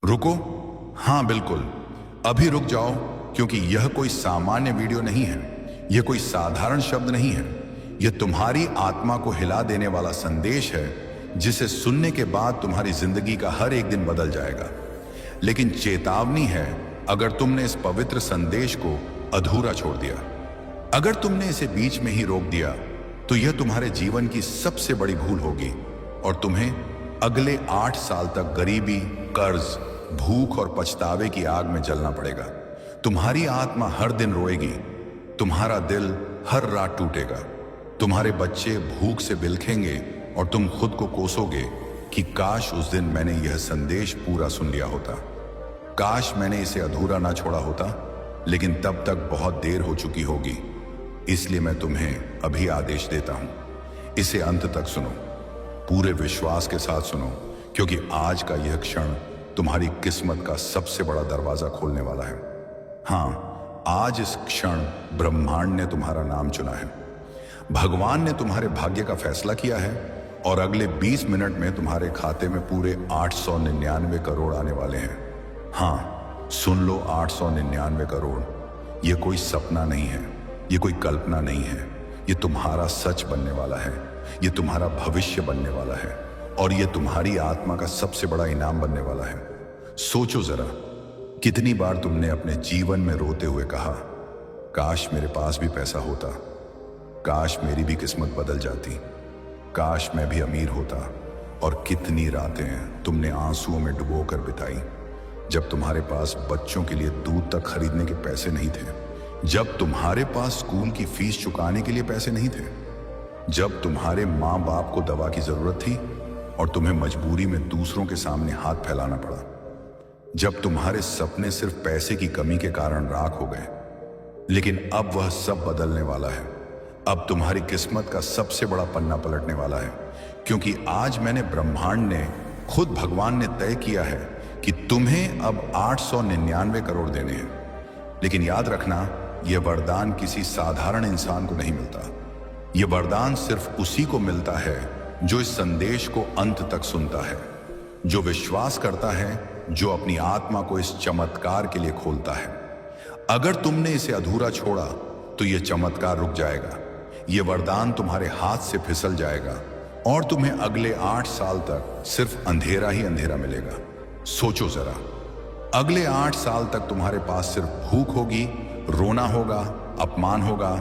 रुको। हाँ बिल्कुल, अभी रुक जाओ, क्योंकि यह कोई सामान्य वीडियो नहीं है। यह कोई साधारण शब्द नहीं है। यह तुम्हारी आत्मा को हिला देने वाला संदेश है, जिसे सुनने के बाद तुम्हारी जिंदगी का हर एक दिन बदल जाएगा। लेकिन चेतावनी है, अगर तुमने इस पवित्र संदेश को अधूरा छोड़ दिया, अगर तुमने इसे बीच में ही रोक दिया, तो यह तुम्हारे जीवन की सबसे बड़ी भूल होगी और तुम्हें अगले 8 साल तक गरीबी, कर्ज, भूख और पछतावे की आग में जलना पड़ेगा। तुम्हारी आत्मा हर दिन रोएगी, तुम्हारा दिल हर रात टूटेगा, तुम्हारे बच्चे भूख से बिलखेंगे और तुम खुद को कोसोगे कि काश उस दिन मैंने यह संदेश पूरा सुन लिया होता, काश मैंने इसे अधूरा ना छोड़ा होता। लेकिन तब तक बहुत देर हो चुकी होगी। इसलिए मैं तुम्हें अभी आदेश देता हूं, इसे अंत तक सुनो, पूरे विश्वास के साथ सुनो, क्योंकि आज का यह क्षण तुम्हारी किस्मत का सबसे बड़ा दरवाजा खोलने वाला है। हाँ, आज इस क्षण ब्रह्मांड ने तुम्हारा नाम चुना है, भगवान ने तुम्हारे भाग्य का फैसला किया है और अगले 20 मिनट में तुम्हारे खाते में पूरे 899 करोड़ आने वाले हैं। हाँ, सुन लो, 899 करोड़। यह कोई सपना नहीं है, ये कोई कल्पना नहीं है, ये तुम्हारा सच बनने वाला है, ये तुम्हारा भविष्य बनने वाला है और ये तुम्हारी आत्मा का सबसे बड़ा इनाम बनने वाला है। सोचो जरा, कितनी बार तुमने अपने जीवन में रोते हुए कहा, काश मेरे पास भी पैसा होता, काश मेरी भी किस्मत बदल जाती, काश मैं भी अमीर होता। और कितनी रातें तुमने आंसुओं में डुबो कर बिताई, जब तुम्हारे पास बच्चों के लिए दूध तक खरीदने के पैसे नहीं थे, जब तुम्हारे पास स्कूल की फीस चुकाने के लिए पैसे नहीं थे, जब तुम्हारे माँ बाप को दवा की जरूरत थी और तुम्हें मजबूरी में दूसरों के सामने हाथ फैलाना पड़ा, जब तुम्हारे सपने सिर्फ पैसे की कमी के कारण राख हो गए। लेकिन अब वह सब बदलने वाला है। अब तुम्हारी किस्मत का सबसे बड़ा पन्ना पलटने वाला है, क्योंकि आज मैंने, ब्रह्मांड ने, खुद भगवान ने तय किया है कि तुम्हें अब 899 करोड़ देने हैं। लेकिन याद रखना, यह वरदान किसी साधारण इंसान को नहीं मिलता। यह वरदान सिर्फ उसी को मिलता है जो इस संदेश को अंत तक सुनता है, जो विश्वास करता है, जो अपनी आत्मा को इस चमत्कार के लिए खोलता है। अगर तुमने इसे अधूरा छोड़ा तो यह चमत्कार रुक जाएगा, यह वरदान तुम्हारे हाथ से फिसल जाएगा और तुम्हें अगले 8 साल तक सिर्फ अंधेरा ही अंधेरा मिलेगा। सोचो जरा, अगले 8 साल तक तुम्हारे पास सिर्फ भूख होगी, रोना होगा, अपमान होगा,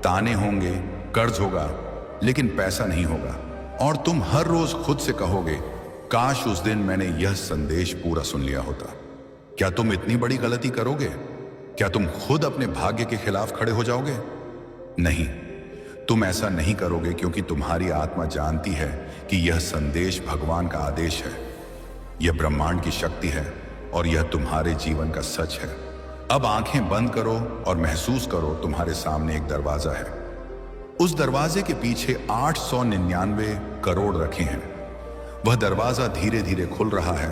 ताने होंगे, कर्ज होगा, लेकिन पैसा नहीं होगा। और तुम हर रोज खुद से कहोगे, काश उस दिन मैंने यह संदेश पूरा सुन लिया होता। क्या तुम इतनी बड़ी गलती करोगे? क्या तुम खुद अपने भाग्य के खिलाफ खड़े हो जाओगे? नहीं, तुम ऐसा नहीं करोगे, क्योंकि तुम्हारी आत्मा जानती है कि यह संदेश भगवान का आदेश है, यह ब्रह्मांड की शक्ति है और यह तुम्हारे जीवन का सच है। अब आंखें बंद करो और महसूस करो, तुम्हारे सामने एक दरवाजा है। उस दरवाजे के पीछे 899 करोड़ रखे हैं। वह दरवाजा धीरे धीरे खुल रहा है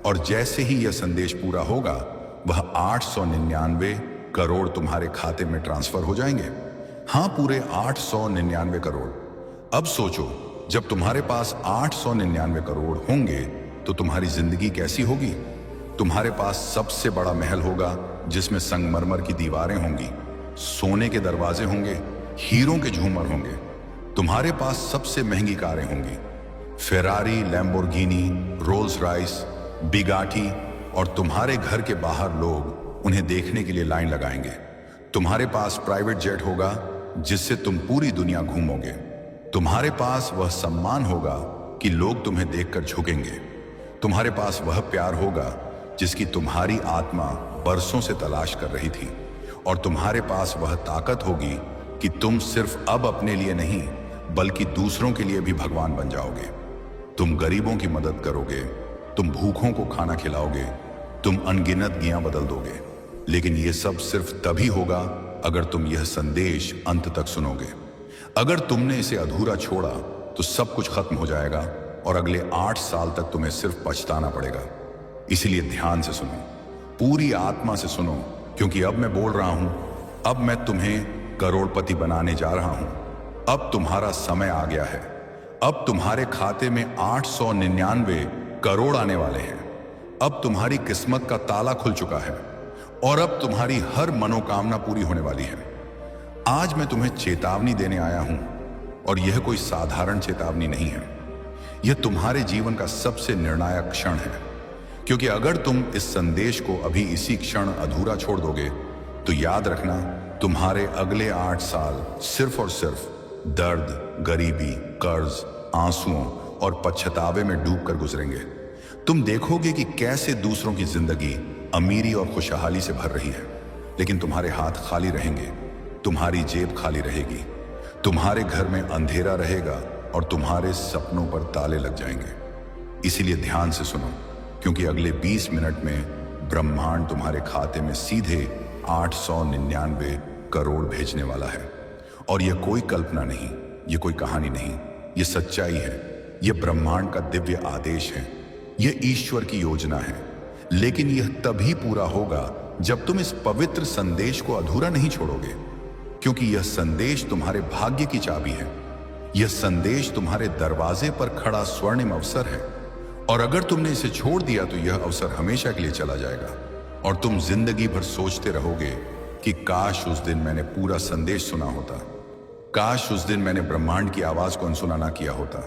और जैसे ही यह संदेश पूरा होगा, वह 899 करोड़ तुम्हारे खाते में ट्रांसफर हो जाएंगे। हाँ, पूरे 899 करोड़। अब सोचो, जब तुम्हारे पास 899 करोड़ होंगे तो तुम्हारी जिंदगी कैसी होगी? तुम्हारे पास सबसे बड़ा महल होगा, जिसमें संगमरमर की दीवारें होंगी, सोने के दरवाजे होंगे, हीरों के झूमर होंगे। तुम्हारे पास सबसे महंगी कारें होंगी, फेरारी, लैम्बोर्गिनी, रोल्स रॉयस, बिगाटी, और तुम्हारे घर के बाहर लोग उन्हें देखने के लिए लाइन लगाएंगे। तुम्हारे पास प्राइवेट जेट होगा, जिससे तुम पूरी दुनिया घूमोगे। तुम्हारे पास वह सम्मान होगा कि लोग तुम्हें देखकर झुकेंगे। तुम्हारे पास वह प्यार होगा जिसकी तुम्हारी आत्मा बरसों से तलाश कर रही थी। और तुम्हारे पास वह ताकत होगी कि तुम सिर्फ अब अपने लिए नहीं, बल्कि दूसरों के लिए भी भगवान बन जाओगे। तुम गरीबों की मदद करोगे, तुम भूखों को खाना खिलाओगे, तुम अनगिनत दियां बदल दोगे। लेकिन यह सब सिर्फ तभी होगा अगर तुम यह संदेश अंत तक सुनोगे। अगर तुमने इसे अधूरा छोड़ा तो सब कुछ खत्म हो जाएगा और अगले 8 साल तक तुम्हें सिर्फ पछताना पड़ेगा। इसलिए ध्यान से सुनो, पूरी आत्मा से सुनो, क्योंकि अब मैं बोल रहा हूं, अब मैं तुम्हें करोड़पति बनाने जा रहा हूं। अब तुम्हारा समय आ गया है। अब तुम्हारे खाते में 899 करोड़ आने वाले हैं। अब तुम्हारी किस्मत का ताला खुल चुका है और अब तुम्हारी हर मनोकामना पूरी होने वाली है। आज मैं तुम्हें चेतावनी देने आया हूं और यह कोई साधारण चेतावनी नहीं है। यह तुम्हारे जीवन का सबसे निर्णायक क्षण है, क्योंकि अगर तुम इस संदेश को अभी इसी क्षण अधूरा छोड़ दोगे तो याद रखना, तुम्हारे अगले 8 साल सिर्फ और सिर्फ दर्द, गरीबी, कर्ज, आंसुओं और पछतावे में डूबकर गुजरेंगे। तुम देखोगे कि कैसे दूसरों की जिंदगी अमीरी और खुशहाली से भर रही है, लेकिन तुम्हारे हाथ खाली रहेंगे, तुम्हारी जेब खाली रहेगी, तुम्हारे घर में अंधेरा रहेगा और तुम्हारे सपनों पर ताले लग जाएंगे। इसीलिए ध्यान से सुनो, क्योंकि अगले 20 मिनट में ब्रह्मांड तुम्हारे खाते में सीधे 899 करोड़ भेजने वाला है। और यह कोई कल्पना नहीं, यह कोई कहानी नहीं, यह सच्चाई है, यह ब्रह्मांड का दिव्य आदेश है, यह ईश्वर की योजना है। लेकिन यह तभी पूरा होगा जब तुम इस पवित्र संदेश को अधूरा नहीं छोड़ोगे, क्योंकि यह संदेश तुम्हारे भाग्य की चाबी है। यह संदेश तुम्हारे दरवाजे पर खड़ा स्वर्णिम अवसर है, और अगर तुमने इसे छोड़ दिया तो यह अवसर हमेशा के लिए चला जाएगा और तुम जिंदगी भर सोचते रहोगे कि काश उस दिन मैंने पूरा संदेश सुना होता, काश उस दिन मैंने ब्रह्मांड की आवाज को अनसुना ना किया होता,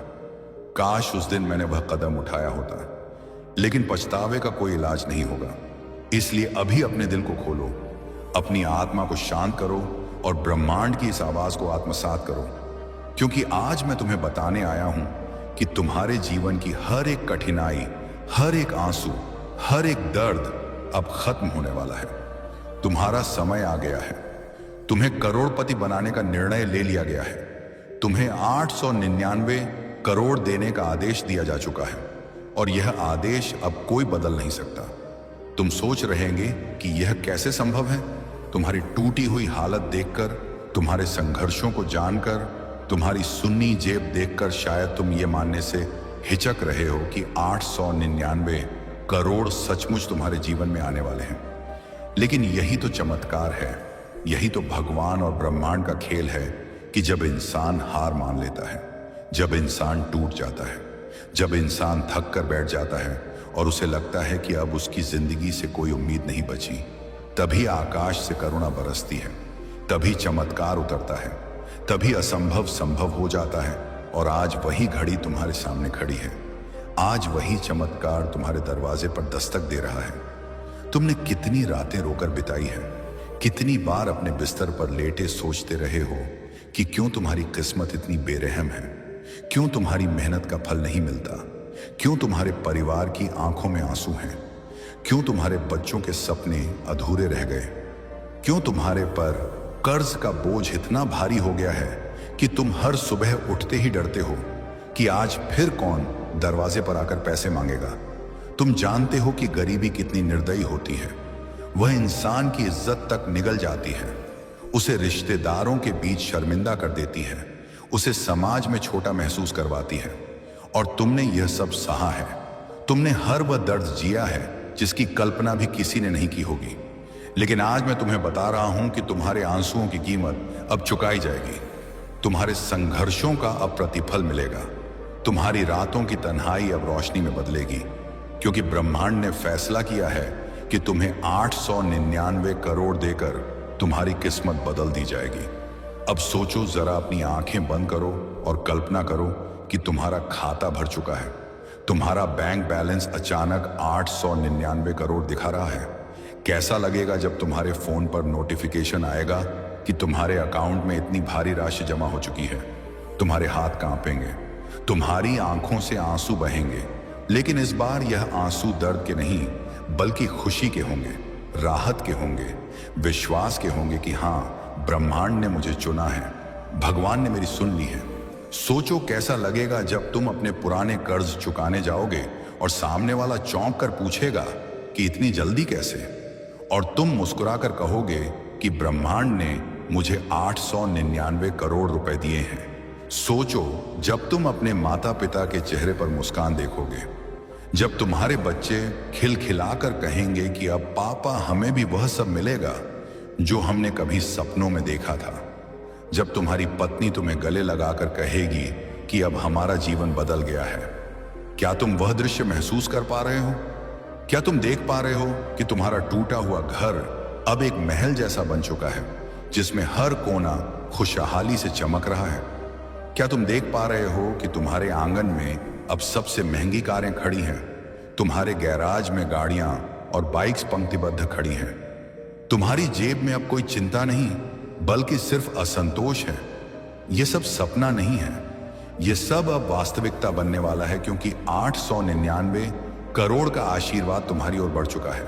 काश उस दिन मैंने वह कदम उठाया होता। लेकिन पछतावे का कोई इलाज नहीं होगा। इसलिए अभी अपने दिल को खोलो, अपनी आत्मा को शांत करो और ब्रह्मांड की इस आवाज को आत्मसात करो, क्योंकि आज मैं तुम्हें बताने आया हूं कि तुम्हारे जीवन की हर एक कठिनाई, हर एक आंसू, हर एक दर्द अब खत्म होने वाला है। तुम्हारा समय आ गया है। तुम्हें करोड़पति बनाने का निर्णय ले लिया गया है। तुम्हें 899 करोड़ देने का आदेश दिया जा चुका है और यह आदेश अब कोई बदल नहीं सकता। तुम सोच रहेंगे कि यह कैसे संभव है। तुम्हारी टूटी हुई हालत देखकर, तुम्हारे संघर्षों को जानकर, तुम्हारी सुन्नी जेब देखकर शायद तुम ये मानने से हिचक रहे हो कि 899 करोड़ सचमुच तुम्हारे जीवन में आने वाले हैं। लेकिन यही तो चमत्कार है, यही तो भगवान और ब्रह्मांड का खेल है कि जब इंसान हार मान लेता है, जब इंसान टूट जाता है, जब इंसान थक कर बैठ जाता है और उसे लगता है कि अब उसकी जिंदगी से कोई उम्मीद नहीं बची, तभी आकाश से करुणा बरसती है, तभी चमत्कार उतरता है, तभी असंभव संभव हो जाता है। और आज वही घड़ी तुम्हारे सामने खड़ी है। आज वही चमत्कार तुम्हारे दरवाजे पर दस्तक दे रहा है। तुमने कितनी रातें रोकर बिताई है, कितनी बार अपने बिस्तर पर लेटे सोचते रहे हो कि क्यों तुम्हारी किस्मत इतनी बेरहम है, क्यों तुम्हारी मेहनत का फल नहीं मिलता, क्यों तुम्हारे परिवार की आंखों में आंसू हैं, क्यों तुम्हारे बच्चों के सपने अधूरे रह गए, क्यों तुम्हारे पर कर्ज का बोझ इतना भारी हो गया है कि तुम हर सुबह उठते ही डरते हो कि आज फिर कौन दरवाजे पर आकर पैसे मांगेगा। तुम जानते हो कि गरीबी कितनी निर्दयी होती है। वह इंसान की इज्जत तक निगल जाती है, उसे रिश्तेदारों के बीच शर्मिंदा कर देती है, उसे समाज में छोटा महसूस करवाती है। और तुमने यह सब सहा है, तुमने हर वह दर्द जिया है जिसकी कल्पना भी किसी ने नहीं की होगी। लेकिन आज मैं तुम्हें बता रहा हूं कि तुम्हारे आंसुओं की कीमत अब चुकाई जाएगी, तुम्हारे संघर्षों का अब प्रतिफल मिलेगा, तुम्हारी रातों की तन्हाई अब रोशनी में बदलेगी, क्योंकि ब्रह्मांड ने फैसला किया है कि तुम्हें 899 करोड़ देकर तुम्हारी किस्मत बदल दी जाएगी। अब सोचो जरा, अपनी आंखें बंद करो और कल्पना करो कि तुम्हारा खाता भर चुका है, तुम्हारा बैंक बैलेंस अचानक 899 करोड़ दिखा रहा है। कैसा लगेगा जब तुम्हारे फोन पर नोटिफिकेशन आएगा कि तुम्हारे अकाउंट में इतनी भारी राशि जमा हो चुकी है। तुम्हारे हाथ कांपेंगे, तुम्हारी आंखों से आंसू बहेंगे, लेकिन इस बार यह आंसू दर्द के नहीं बल्कि खुशी के होंगे, राहत के होंगे, विश्वास के होंगे कि हाँ, ब्रह्मांड ने मुझे चुना है, भगवान ने मेरी सुन ली है। सोचो कैसा लगेगा जब तुम अपने पुराने कर्ज चुकाने जाओगे और सामने वाला चौंक कर पूछेगा कि इतनी जल्दी कैसे, और तुम मुस्कुराकर कहोगे कि ब्रह्मांड ने मुझे 899 करोड़ रुपए दिए हैं। सोचो जब तुम अपने माता पिता के चेहरे पर मुस्कान देखोगे, जब तुम्हारे बच्चे खिलखिलाकर कहेंगे कि अब पापा हमें भी वह सब मिलेगा जो हमने कभी सपनों में देखा था, जब तुम्हारी पत्नी तुम्हें गले लगाकर कहेगी कि अब हमारा जीवन बदल गया है। क्या तुम वह दृश्य महसूस कर पा रहे हो? क्या तुम देख पा रहे हो कि तुम्हारा टूटा हुआ घर अब एक महल जैसा बन चुका है, जिसमें हर कोना खुशहाली से चमक रहा है? क्या तुम देख पा रहे हो कि तुम्हारे आंगन में अब सबसे महंगी कारें खड़ी हैं? तुम्हारे गैराज में गाड़ियां और बाइक्स पंक्तिबद्ध खड़ी हैं। तुम्हारी जेब में अब कोई चिंता नहीं, बल्कि सिर्फ असंतोष है। यह सब सपना नहीं है, यह सब अब वास्तविकता बनने वाला है, क्योंकि 899 करोड़ का आशीर्वाद तुम्हारी ओर बढ़ चुका है।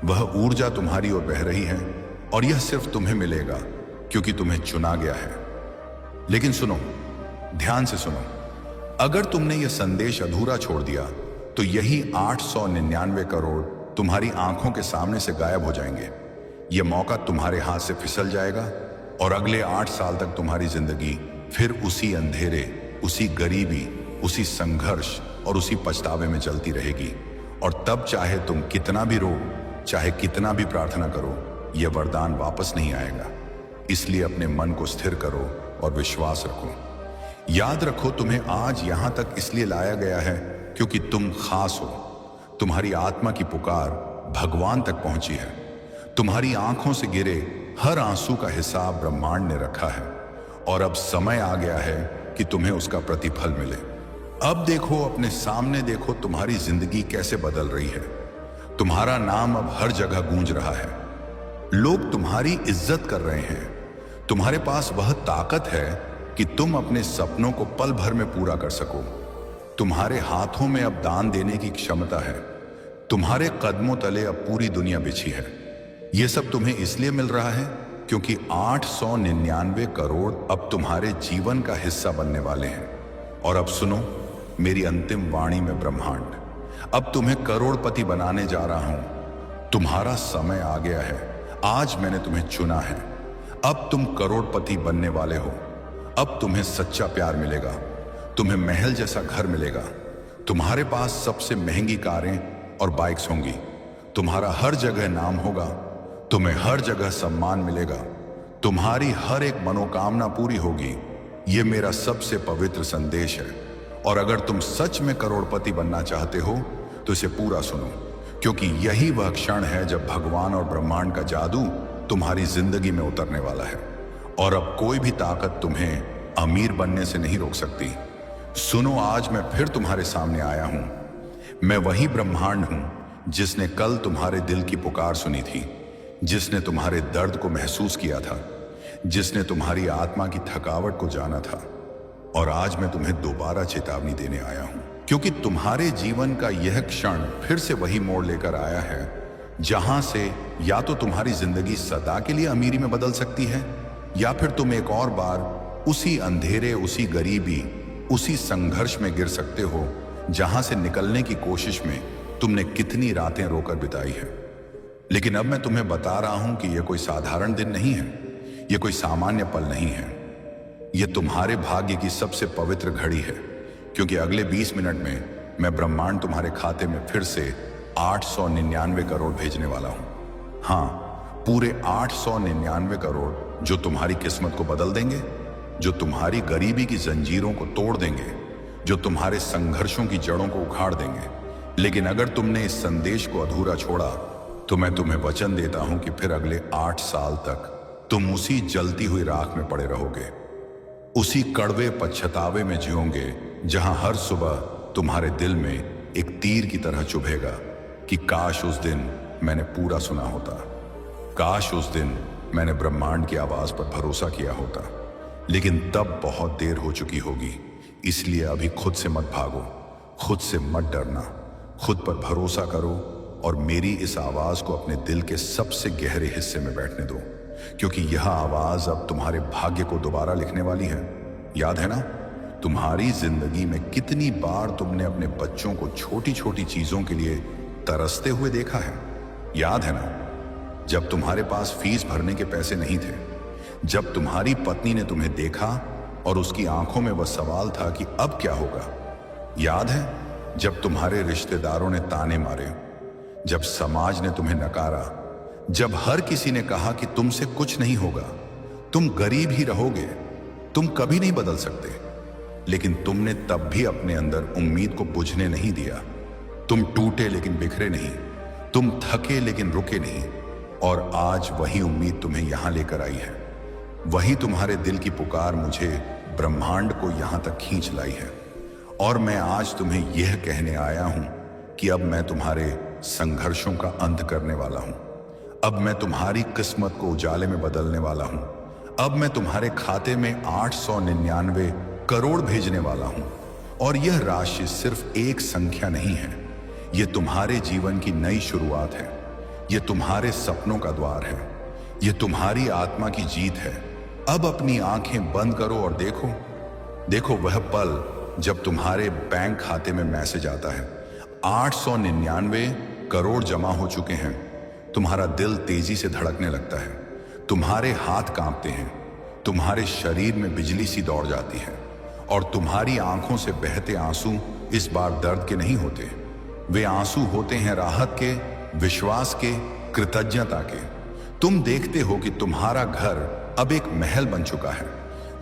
वह ऊर्जा तुम्हारी ओर बह रही है, और यह सिर्फ तुम्हें मिलेगा क्योंकि तुम्हें चुना गया है। लेकिन सुनो, ध्यान से सुनो, अगर तुमने यह संदेश अधूरा छोड़ दिया तो यही 899 करोड़ तुम्हारी आंखों के सामने से गायब हो जाएंगे। यह मौका तुम्हारे हाथ से फिसल जाएगा, और अगले 8 साल तक तुम्हारी जिंदगी फिर उसी अंधेरे, उसी गरीबी, उसी संघर्ष और उसी पछतावे में चलती रहेगी। और तब चाहे तुम कितना भी रो, चाहे कितना भी प्रार्थना करो, यह वरदान वापस नहीं आएगा। इसलिए अपने मन को स्थिर करो और विश्वास रखो। याद रखो, तुम्हें आज यहां तक इसलिए लाया गया है क्योंकि तुम खास हो। तुम्हारी आत्मा की पुकार भगवान तक पहुंची है। तुम्हारी आंखों से गिरे हर आंसू का हिसाब ब्रह्मांड ने रखा है, और अब समय आ गया है कि तुम्हें उसका प्रतिफल मिले। अब देखो, अपने सामने देखो, तुम्हारी जिंदगी कैसे बदल रही है। तुम्हारा नाम अब हर जगह गूंज रहा है। लोग तुम्हारी इज्जत कर रहे हैं। तुम्हारे पास वह ताकत है कि तुम अपने सपनों को पल भर में पूरा कर सको। तुम्हारे हाथों में अब दान देने की क्षमता है। तुम्हारे कदमों तले अब पूरी दुनिया बिछी है। यह सब तुम्हें इसलिए मिल रहा है क्योंकि 899 करोड़ अब तुम्हारे जीवन का हिस्सा बनने वाले हैं। और अब सुनो मेरी अंतिम वाणी में ब्रह्मांड, अब तुम्हें करोड़पति बनाने जा रहा हूं। तुम्हारा समय आ गया है। आज मैंने तुम्हें चुना है। अब तुम करोड़पति बनने वाले हो। अब तुम्हें सच्चा प्यार मिलेगा, तुम्हें महल जैसा घर मिलेगा, तुम्हारे पास सबसे महंगी कारें और बाइक्स होंगी, तुम्हारा हर जगह नाम होगा, तुम्हें हर जगह सम्मान मिलेगा, तुम्हारी हर एक मनोकामना पूरी होगी। यह मेरा सबसे पवित्र संदेश है। और अगर तुम सच में करोड़पति बनना चाहते हो तो इसे पूरा सुनो, क्योंकि यही वह क्षण है जब भगवान और ब्रह्मांड का जादू तुम्हारी जिंदगी में उतरने वाला है। और अब कोई भी ताकत तुम्हें अमीर बनने से नहीं रोक सकती। सुनो, आज मैं फिर तुम्हारे सामने आया हूं। मैं वही ब्रह्मांड हूं जिसने कल तुम्हारे दिल की पुकार सुनी थी, जिसने तुम्हारे दर्द को महसूस किया था, जिसने तुम्हारी आत्मा की थकावट को जाना था। और आज मैं तुम्हें दोबारा चेतावनी देने आया हूं, क्योंकि तुम्हारे जीवन का यह क्षण फिर से वही मोड़ लेकर आया है जहां से या तो तुम्हारी जिंदगी सदा के लिए अमीरी में बदल सकती है, या फिर तुम एक और बार उसी अंधेरे, उसी गरीबी, उसी संघर्ष में गिर सकते हो जहां से निकलने की कोशिश में तुमने कितनी रातें रोकर बिताई है। लेकिन अब मैं तुम्हें बता रहा हूं कि यह कोई साधारण दिन नहीं है, यह कोई सामान्य पल नहीं है। यह तुम्हारे भाग्य की सबसे पवित्र घड़ी है, क्योंकि अगले 20 मिनट में मैं ब्रह्मांड तुम्हारे खाते में फिर से 899 करोड़ भेजने वाला हूं। हाँ, पूरे 899 करोड़, जो तुम्हारी किस्मत को बदल देंगे, जो तुम्हारी गरीबी की जंजीरों को तोड़ देंगे, जो तुम्हारे संघर्षों की जड़ों को उखाड़ देंगे। लेकिन अगर तुमने इस संदेश को अधूरा छोड़ा तो मैं तुम्हें वचन देता हूं कि फिर अगले 8 साल तक तुम उसी जलती हुई राख में पड़े रहोगे, उसी कड़वे पछतावे में जियोगे, जहां हर सुबह तुम्हारे दिल में एक तीर की तरह चुभेगा कि काश उस दिन मैंने पूरा सुना होता, काश उस दिन मैंने ब्रह्मांड की आवाज पर भरोसा किया होता। लेकिन तब बहुत देर हो चुकी होगी। इसलिए अभी खुद से मत भागो, खुद से मत डरना, खुद पर भरोसा करो और मेरी इस आवाज को अपने दिल के सबसे गहरे हिस्से में बैठने दो, क्योंकि यह आवाज अब तुम्हारे भाग्य को दोबारा लिखने वाली है। याद है ना, तुम्हारी जिंदगी में कितनी बार तुमने अपने बच्चों को छोटी छोटी चीजों के लिए तरसते हुए देखा है? याद है ना, जब तुम्हारे पास फीस भरने के पैसे नहीं थे, जब तुम्हारी पत्नी ने तुम्हें देखा और उसकी आंखों में वह सवाल था कि अब क्या होगा? याद है, जब तुम्हारे रिश्तेदारों ने ताने मारे, जब समाज ने तुम्हें नकारा, जब हर किसी ने कहा कि तुमसे कुछ नहीं होगा, तुम गरीब ही रहोगे, तुम कभी नहीं बदल सकते, लेकिन तुमने तब भी अपने अंदर उम्मीद को बुझने नहीं दिया। तुम टूटे लेकिन बिखरे नहीं, तुम थके लेकिन रुके नहीं। और आज वही उम्मीद तुम्हें यहां लेकर आई है, वही तुम्हारे दिल की पुकार मुझे ब्रह्मांड को यहां तक खींच लाई है। और मैं आज तुम्हें यह कहने आया हूं कि अब मैं तुम्हारे संघर्षों का अंत करने वाला हूं। अब मैं तुम्हारी किस्मत को उजाले में बदलने वाला हूं। अब मैं तुम्हारे खाते में 899 करोड़ भेजने वाला हूं। और यह राशि सिर्फ एक संख्या नहीं है, यह तुम्हारे जीवन की नई शुरुआत है। यह तुम्हारे सपनों का द्वार है। यह तुम्हारी आत्मा की जीत है। अब अपनी आंखें बंद करो और देखो, देखो वह पल जब तुम्हारे बैंक खाते में मैसेज आता है 899 करोड़ जमा हो चुके हैं। तुम्हारा दिल तेजी से धड़कने लगता है, तुम्हारे हाथ कांपते हैं, तुम्हारे शरीर में बिजली सी दौड़ जाती है और तुम्हारी आंखों से बहते आंसू इस बार दर्द के नहीं होते। वे आंसू होते हैं राहत के, विश्वास के, कृतज्ञता के। तुम देखते हो कि तुम्हारा घर अब एक महल बन चुका है।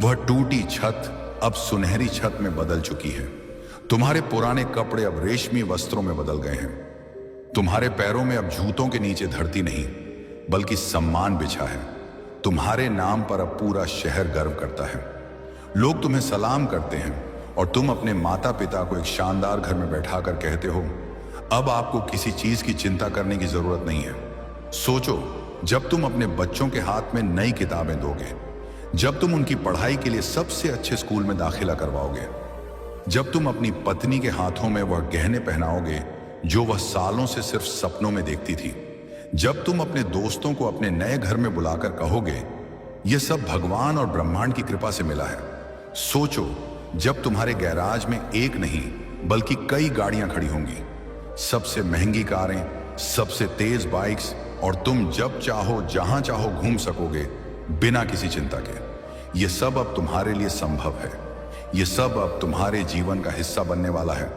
वह टूटी छत अब सुनहरी छत में बदल चुकी है। तुम्हारे पुराने कपड़े अब रेशमी वस्त्रों में बदल गए हैं। तुम्हारे पैरों में अब जूतों के नीचे धरती नहीं बल्कि सम्मान बिछा है। तुम्हारे नाम पर अब पूरा शहर गर्व करता है। लोग तुम्हें सलाम करते हैं और तुम अपने माता पिता को एक शानदार घर में बैठाकर कहते हो, अब आपको किसी चीज की चिंता करने की जरूरत नहीं है। सोचो, जब तुम अपने बच्चों के हाथ में नई किताबें दोगे, जब तुम उनकी पढ़ाई के लिए सबसे अच्छे स्कूल में दाखिला करवाओगे, जब तुम अपनी पत्नी के हाथों में वह गहने पहनाओगे जो वह सालों से सिर्फ सपनों में देखती थी, जब तुम अपने दोस्तों को अपने नए घर में बुलाकर कहोगे, यह सब भगवान और ब्रह्मांड की कृपा से मिला है। सोचो, जब तुम्हारे गैराज में एक नहीं बल्कि कई गाड़ियां खड़ी होंगी, सबसे महंगी कारें, सबसे तेज बाइक्स, और तुम जब चाहो जहां चाहो घूम सकोगे बिना किसी चिंता के। यह सब अब तुम्हारे लिए संभव है। यह सब अब तुम्हारे जीवन का हिस्सा बनने वाला है,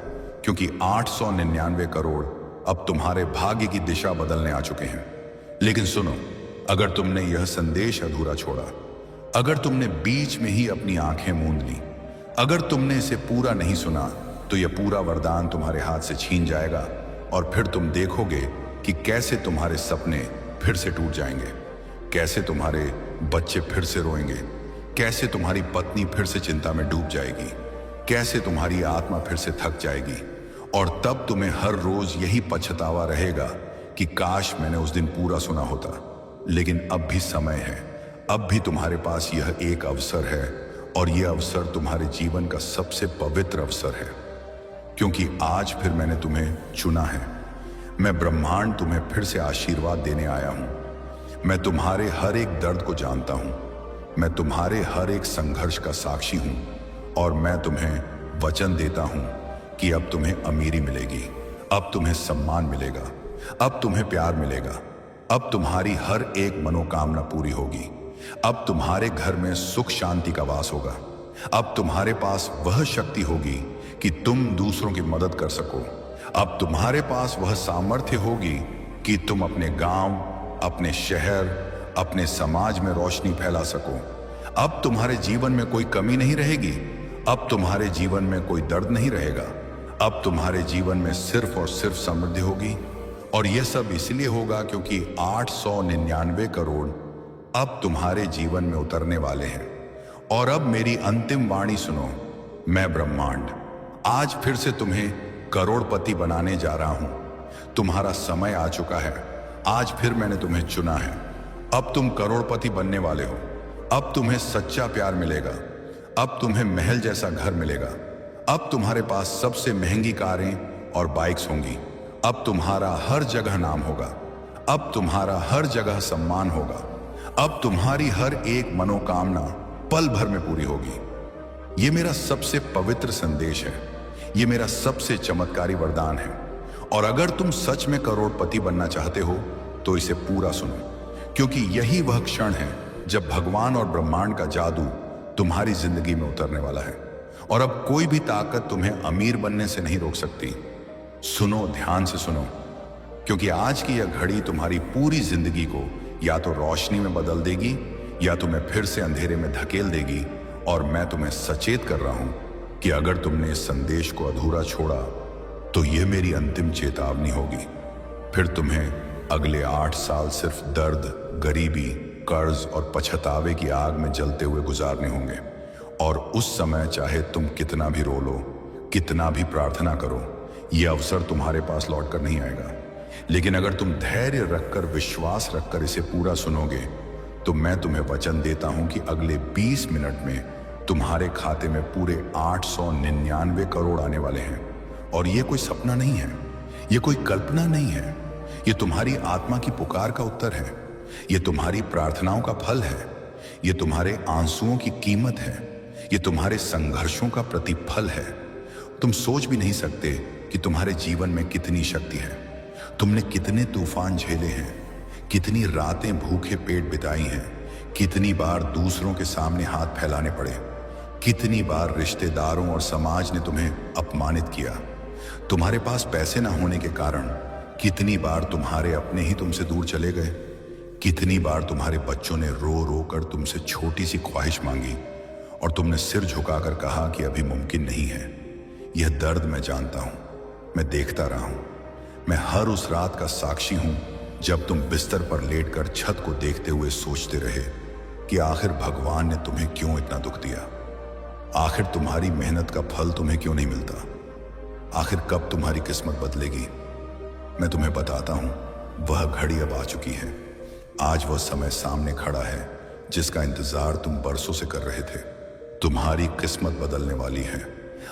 क्योंकि 899 करोड़ अब तुम्हारे भाग्य की दिशा बदलने आ चुके हैं। लेकिन सुनो, अगर तुमने यह संदेश अधूरा छोड़ा, अगर तुमने बीच में ही अपनी आंखें मूंद ली, अगर तुमने इसे पूरा नहीं सुना, तो यह पूरा वरदान तुम्हारे हाथ से छीन जाएगा और फिर तुम देखोगे कि कैसे तुम्हारे सपने फिर से टूट जाएंगे, कैसे तुम्हारे बच्चे फिर से रोएंगे, कैसे तुम्हारी पत्नी फिर से चिंता में डूब जाएगी, कैसे तुम्हारी आत्मा फिर से थक जाएगी। और तब तुम्हें हर रोज यही पछतावा रहेगा कि काश मैंने उस दिन पूरा सुना होता। लेकिन अब भी समय है, अब भी तुम्हारे पास यह एक अवसर है, और यह अवसर तुम्हारे जीवन का सबसे पवित्र अवसर है, क्योंकि आज फिर मैंने तुम्हें चुना है। मैं ब्रह्मांड तुम्हें फिर से आशीर्वाद देने आया हूं। मैं तुम्हारे हर एक दर्द को जानता हूं, मैं तुम्हारे हर एक संघर्ष का साक्षी हूं, और मैं तुम्हें वचन देता हूं कि अब तुम्हें अमीरी मिलेगी, अब तुम्हें सम्मान मिलेगा, अब तुम्हें प्यार मिलेगा, अब तुम्हारी हर एक मनोकामना पूरी होगी, अब तुम्हारे घर में सुख शांति का वास होगा, अब तुम्हारे पास वह शक्ति होगी कि तुम दूसरों की मदद कर सको, अब तुम्हारे पास वह सामर्थ्य होगी कि तुम अपने गांव, अपने शहर, अपने समाज में रोशनी फैला सको। अब तुम्हारे जीवन में कोई कमी नहीं रहेगी, अब तुम्हारे जीवन में कोई दर्द नहीं रहेगा, अब तुम्हारे जीवन में सिर्फ और सिर्फ समृद्धि होगी। और यह सब इसलिए होगा क्योंकि 899 करोड़ अब तुम्हारे जीवन में उतरने वाले हैं। और अब मेरी अंतिम वाणी सुनो, मैं ब्रह्मांड आज फिर से तुम्हें करोड़पति बनाने जा रहा हूं। तुम्हारा समय आ चुका है, आज फिर मैंने तुम्हें चुना है। अब तुम करोड़पति बनने वाले हो। अब तुम्हें सच्चा प्यार मिलेगा, अब तुम्हें महल जैसा घर मिलेगा, अब तुम्हारे पास सबसे महंगी कारें और बाइक्स होंगी, अब तुम्हारा हर जगह नाम होगा, अब तुम्हारा हर जगह सम्मान होगा, अब तुम्हारी हर एक मनोकामना पल भर में पूरी होगी। ये मेरा सबसे पवित्र संदेश है, ये मेरा सबसे चमत्कारी वरदान है। और अगर तुम सच में करोड़पति बनना चाहते हो तो इसे पूरा सुनो, क्योंकि यही वह क्षण है जब भगवान और ब्रह्मांड का जादू तुम्हारी जिंदगी में उतरने वाला है। और अब कोई भी ताकत तुम्हें अमीर बनने से नहीं रोक सकती। सुनो, ध्यान से सुनो, क्योंकि आज की यह घड़ी तुम्हारी पूरी जिंदगी को या तो रोशनी में बदल देगी या तुम्हें फिर से अंधेरे में धकेल देगी। और मैं तुम्हें सचेत कर रहा हूं कि अगर तुमने इस संदेश को अधूरा छोड़ा तो ये मेरी अंतिम चेतावनी होगी। फिर तुम्हें अगले 8 साल सिर्फ दर्द, गरीबी, कर्ज और पछतावे की आग में जलते हुए गुजारने होंगे। और उस समय चाहे तुम कितना भी रो लो, कितना भी प्रार्थना करो, यह अवसर तुम्हारे पास लौट कर नहीं आएगा। लेकिन अगर तुम धैर्य रखकर, विश्वास रखकर इसे पूरा सुनोगे, तो मैं तुम्हें वचन देता हूं कि अगले 20 मिनट में तुम्हारे खाते में पूरे 899 करोड़ आने वाले हैं। और ये कोई सपना नहीं है, ये कोई कल्पना नहीं है, ये तुम्हारी आत्मा की पुकार का उत्तर है, ये तुम्हारी प्रार्थनाओं का फल है, ये तुम्हारे आंसुओं की कीमत है, ये तुम्हारे संघर्षों का प्रतिफल है। तुम सोच भी नहीं सकते कि तुम्हारे जीवन में कितनी शक्ति है। तुमने कितने तूफान झेले हैं, कितनी रातें भूखे पेट बिताई हैं, कितनी बार दूसरों के सामने हाथ फैलाने पड़े, कितनी बार रिश्तेदारों और समाज ने तुम्हें अपमानित किया। तुम्हारे पास पैसे ना होने के कारण कितनी बार तुम्हारे अपने ही तुमसे दूर चले गए, कितनी बार तुम्हारे बच्चों ने रो रो कर तुमसे छोटी सी ख्वाहिश मांगी और तुमने सिर झुकाकर कहा कि अभी मुमकिन नहीं है। यह दर्द मैं जानता हूं, मैं देखता रहा हूं, मैं हर उस रात का साक्षी हूं जब तुम बिस्तर पर लेटकर छत को देखते हुए सोचते रहे कि आखिर भगवान ने तुम्हें क्यों इतना दुख दिया, आखिर तुम्हारी मेहनत का फल तुम्हें क्यों नहीं मिलता, आखिर कब तुम्हारी किस्मत बदलेगी। मैं तुम्हें बताता हूं, वह घड़ी अब आ चुकी है। आज वह समय सामने खड़ा है जिसका इंतजार तुम बरसों से कर रहे थे। तुम्हारी किस्मत बदलने वाली है।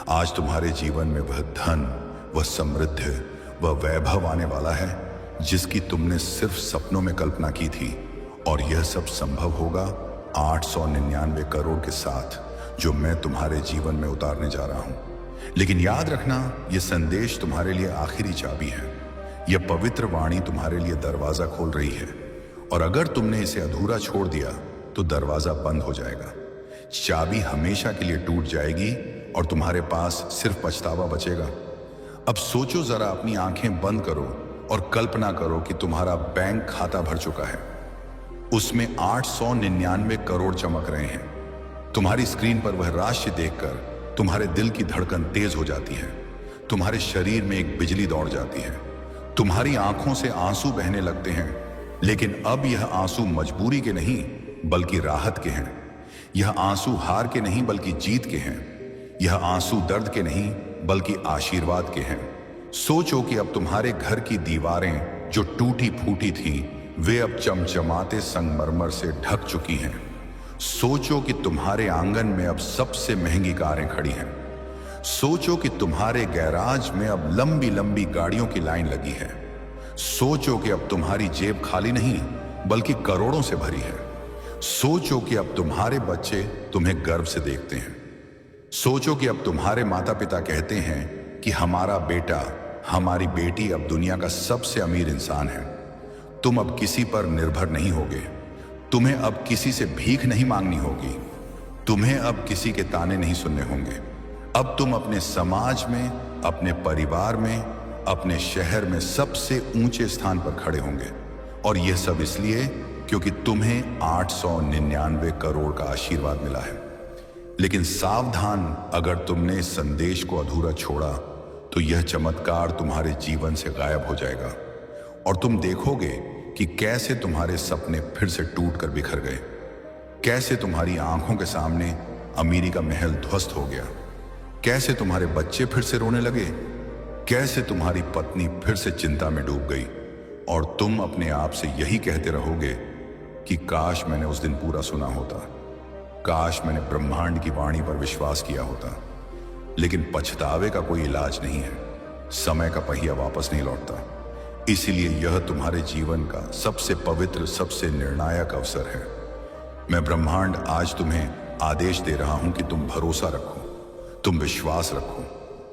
आज तुम्हारे जीवन में वह धन, वह समृद्धि, वह वैभव आने वाला है जिसकी तुमने सिर्फ सपनों में कल्पना की थी। और यह सब संभव होगा 899 करोड़ के साथ जो मैं तुम्हारे जीवन में उतारने जा रहा हूं। लेकिन याद रखना, यह संदेश तुम्हारे लिए आखिरी चाबी है। यह पवित्र वाणी तुम्हारे लिए दरवाजा खोल रही है, और अगर तुमने इसे अधूरा छोड़ दिया तो दरवाजा बंद हो जाएगा। चाबी हमेशा के लिए टूट जाएगी और तुम्हारे पास सिर्फ पछतावा बचेगा। अब सोचो जरा, अपनी आंखें बंद करो और कल्पना करो कि तुम्हारा बैंक खाता भर चुका है। उसमें 899 करोड़ चमक रहे हैं। तुम्हारी स्क्रीन पर वह राशि देखकर तुम्हारे दिल की धड़कन तेज हो जाती है, तुम्हारे शरीर में एक बिजली दौड़ जाती है, तुम्हारी आंखों से आंसू बहने लगते हैं। लेकिन अब यह आंसू मजबूरी के नहीं बल्कि राहत के हैं। यह आंसू हार के नहीं बल्कि जीत के हैं। यह आंसू दर्द के नहीं बल्कि आशीर्वाद के हैं। सोचो कि अब तुम्हारे घर की दीवारें जो टूटी फूटी थीं, वे अब चमचमाते संगमरमर से ढक चुकी हैं। सोचो कि तुम्हारे आंगन में अब सबसे महंगी कारें खड़ी हैं। सोचो कि तुम्हारे गैराज में अब लंबी लंबी गाड़ियों की लाइन लगी है। सोचो कि अब तुम्हारी जेब खाली नहीं बल्कि करोड़ों से भरी है। सोचो कि अब तुम्हारे बच्चे तुम्हें गर्व से देखते हैं। सोचो कि अब तुम्हारे माता पिता कहते हैं कि हमारा बेटा, हमारी बेटी अब दुनिया का सबसे अमीर इंसान है। तुम अब किसी पर निर्भर नहीं होगे। तुम्हें अब किसी से भीख नहीं मांगनी होगी। तुम्हें अब किसी के ताने नहीं सुनने होंगे। अब तुम अपने समाज में, अपने परिवार में, अपने शहर में सबसे ऊंचे स्थान पर खड़े होंगे। और यह सब इसलिए क्योंकि तुम्हें 899 करोड़ का आशीर्वाद मिला है। लेकिन सावधान, अगर तुमने इस संदेश को अधूरा छोड़ा तो यह चमत्कार तुम्हारे जीवन से गायब हो जाएगा और तुम देखोगे कि कैसे तुम्हारे सपने फिर से टूट कर बिखर गए, कैसे तुम्हारी आंखों के सामने अमीरी का महल ध्वस्त हो गया, कैसे तुम्हारे बच्चे फिर से रोने लगे, कैसे तुम्हारी पत्नी फिर से चिंता में डूब गई और तुम अपने आप से यही कहते रहोगे कि काश मैंने उस दिन पूरा सुना होता, काश मैंने ब्रह्मांड की वाणी पर विश्वास किया होता। लेकिन पछतावे का कोई इलाज नहीं है। समय का पहिया वापस नहीं लौटता। इसीलिए यह तुम्हारे जीवन का सबसे पवित्र, सबसे निर्णायक अवसर है। मैं ब्रह्मांड आज तुम्हें आदेश दे रहा हूं कि तुम भरोसा रखो, तुम विश्वास रखो,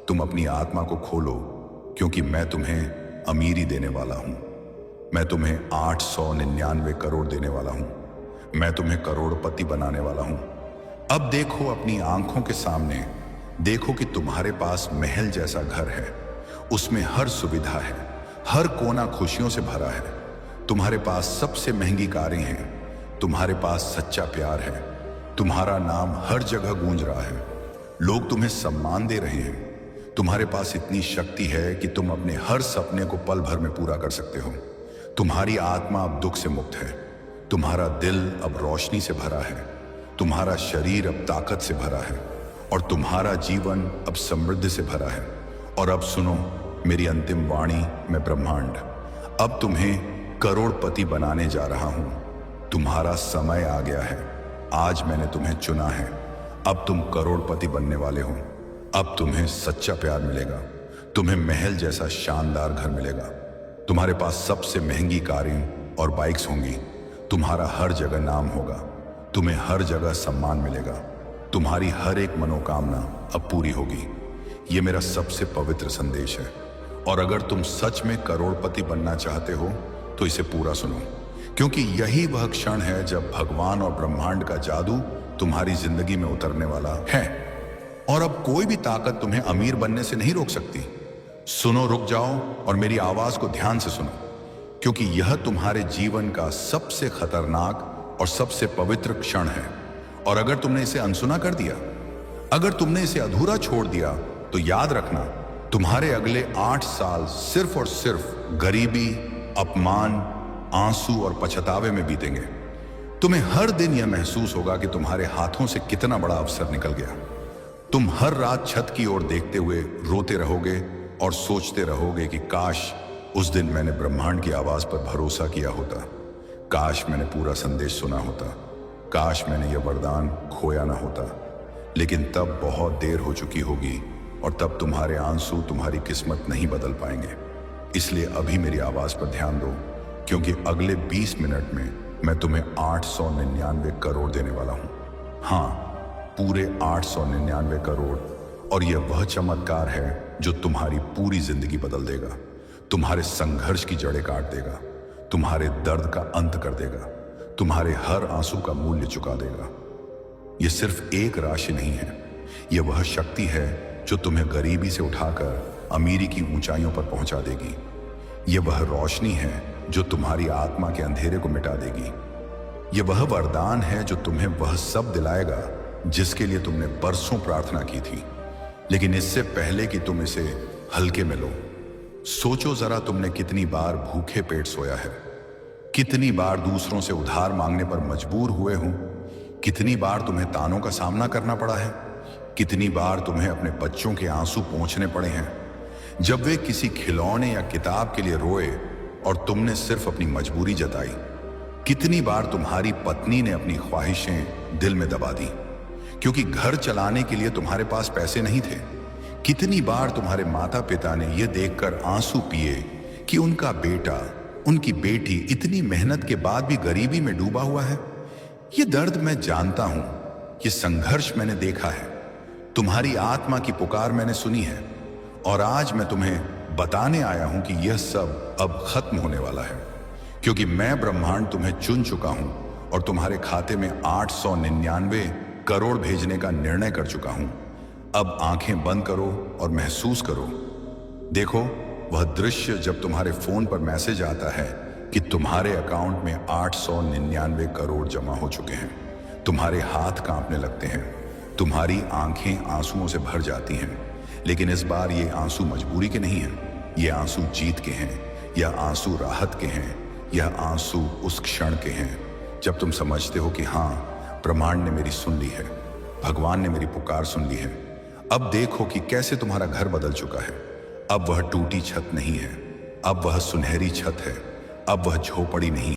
तुम अपनी आत्मा को खोलो, क्योंकि मैं तुम्हें अमीरी देने वाला हूं। मैं तुम्हें 899 करोड़ देने वाला हूं। मैं तुम्हें करोड़पति बनाने वाला हूं। अब देखो अपनी आंखों के सामने, देखो कि तुम्हारे पास महल जैसा घर है। उसमें हर सुविधा है, हर कोना खुशियों से भरा है। तुम्हारे पास सबसे महंगी कारें हैं, तुम्हारे पास सच्चा प्यार है, तुम्हारा नाम हर जगह गूंज रहा है, लोग तुम्हें सम्मान दे रहे हैं, तुम्हारे पास इतनी शक्ति है कि तुम अपने हर सपने को पल भर में पूरा कर सकते हो। तुम्हारी आत्मा अब दुख से मुक्त है, तुम्हारा दिल अब रोशनी से भरा है, तुम्हारा शरीर अब ताकत से भरा है और तुम्हारा जीवन अब समृद्धि से भरा है। और अब सुनो मेरी अंतिम वाणी, मैं ब्रह्मांड अब तुम्हें करोड़पति बनाने जा रहा हूं। तुम्हारा समय आ गया है, आज मैंने तुम्हें चुना है। अब तुम करोड़पति बनने वाले हो। अब तुम्हें सच्चा प्यार मिलेगा, तुम्हें महल जैसा शानदार घर मिलेगा, तुम्हारे पास सबसे महंगी कारें और बाइक्स होंगी, तुम्हारा हर जगह नाम होगा, तुम्हें हर जगह सम्मान मिलेगा, तुम्हारी हर एक मनोकामना अब पूरी होगी। ये मेरा सबसे पवित्र संदेश है। और अगर तुम सच में करोड़पति बनना चाहते हो तो इसे पूरा सुनो, क्योंकि यही वह क्षण है जब भगवान और ब्रह्मांड का जादू तुम्हारी जिंदगी में उतरने वाला है। और अब कोई भी ताकत तुम्हें अमीर बनने से नहीं रोक सकती। सुनो, रुक जाओ और मेरी आवाज को ध्यान से सुनो, क्योंकि यह तुम्हारे जीवन का सबसे खतरनाक और सबसे पवित्र क्षण है। और अगर तुमने इसे अनसुना कर दिया, अगर तुमने इसे अधूरा छोड़ दिया, तो याद रखना तुम्हारे अगले 8 साल सिर्फ और सिर्फ गरीबी, अपमान, आंसू और पछतावे में बीतेंगे। तुम्हें हर दिन यह महसूस होगा कि तुम्हारे हाथों से कितना बड़ा अवसर निकल गया। तुम हर रात छत की ओर देखते हुए रोते रहोगे और सोचते रहोगे कि काश उस दिन मैंने ब्रह्मांड की आवाज पर भरोसा किया होता, काश मैंने पूरा संदेश सुना होता, काश मैंने यह वरदान खोया ना होता। लेकिन तब बहुत देर हो चुकी होगी और तब तुम्हारे आंसू तुम्हारी किस्मत नहीं बदल पाएंगे। इसलिए अभी मेरी आवाज पर ध्यान दो, क्योंकि अगले 20 मिनट में मैं तुम्हें 899 करोड़ देने वाला हूं। हाँ, पूरे 899 करोड़। और यह वह चमत्कार है जो तुम्हारी पूरी जिंदगी बदल देगा, तुम्हारे संघर्ष की जड़ें काट देगा, तुम्हारे दर्द का अंत कर देगा, तुम्हारे हर आंसू का मूल्य चुका देगा। यह सिर्फ एक राशि नहीं है, यह वह शक्ति है जो तुम्हें गरीबी से उठाकर अमीरी की ऊंचाइयों पर पहुंचा देगी। यह वह रोशनी है जो तुम्हारी आत्मा के अंधेरे को मिटा देगी। यह वह वरदान है जो तुम्हें वह सब दिलाएगा जिसके लिए तुमने बरसों प्रार्थना की थी। लेकिन इससे पहले कि तुम इसे हल्के में लो, सोचो जरा तुमने कितनी बार भूखे पेट सोया है, कितनी बार दूसरों से उधार मांगने पर मजबूर हुए हो, कितनी बार तुम्हें तानों का सामना करना पड़ा है, कितनी बार तुम्हें अपने बच्चों के आंसू पोंछने पड़े हैं जब वे किसी खिलौने या किताब के लिए रोए और तुमने सिर्फ अपनी मजबूरी जताई। कितनी बार तुम्हारी पत्नी ने अपनी ख्वाहिशें दिल में दबा दी क्योंकि घर चलाने के लिए तुम्हारे पास पैसे नहीं थे। कितनी बार तुम्हारे माता पिता ने यह देखकर आंसू पिए कि उनका बेटा, उनकी बेटी इतनी मेहनत के बाद भी गरीबी में डूबा हुआ है। यह दर्द मैं जानता हूं, यह संघर्ष मैंने देखा है, तुम्हारी आत्मा की पुकार मैंने सुनी है। और आज मैं तुम्हें बताने आया हूं कि यह सब अब खत्म होने वाला है, क्योंकि मैं ब्रह्मांड तुम्हें चुन चुका हूं और तुम्हारे खाते में 899 करोड़ भेजने का निर्णय कर चुका हूं। अब आंखें बंद करो और महसूस करो। देखो वह दृश्य जब तुम्हारे फोन पर मैसेज आता है कि तुम्हारे अकाउंट में 899 करोड़ जमा हो चुके हैं। तुम्हारे हाथ कांपने लगते हैं, तुम्हारी आंखें आंसुओं से भर जाती हैं। लेकिन इस बार ये आंसू मजबूरी के नहीं हैं, ये आंसू जीत के हैं, यह आंसू राहत के हैं, यह आंसू उस क्षण के हैं जब तुम समझते हो कि हाँ, ब्रह्मांड ने मेरी सुन ली है, भगवान ने मेरी पुकार सुन ली है। अब देखो कि कैसे तुम्हारा घर बदल चुका है। अब वह टूटी छत नहीं है, अब वह सुनहरी छत है, अब वह झोपड़ी नहीं।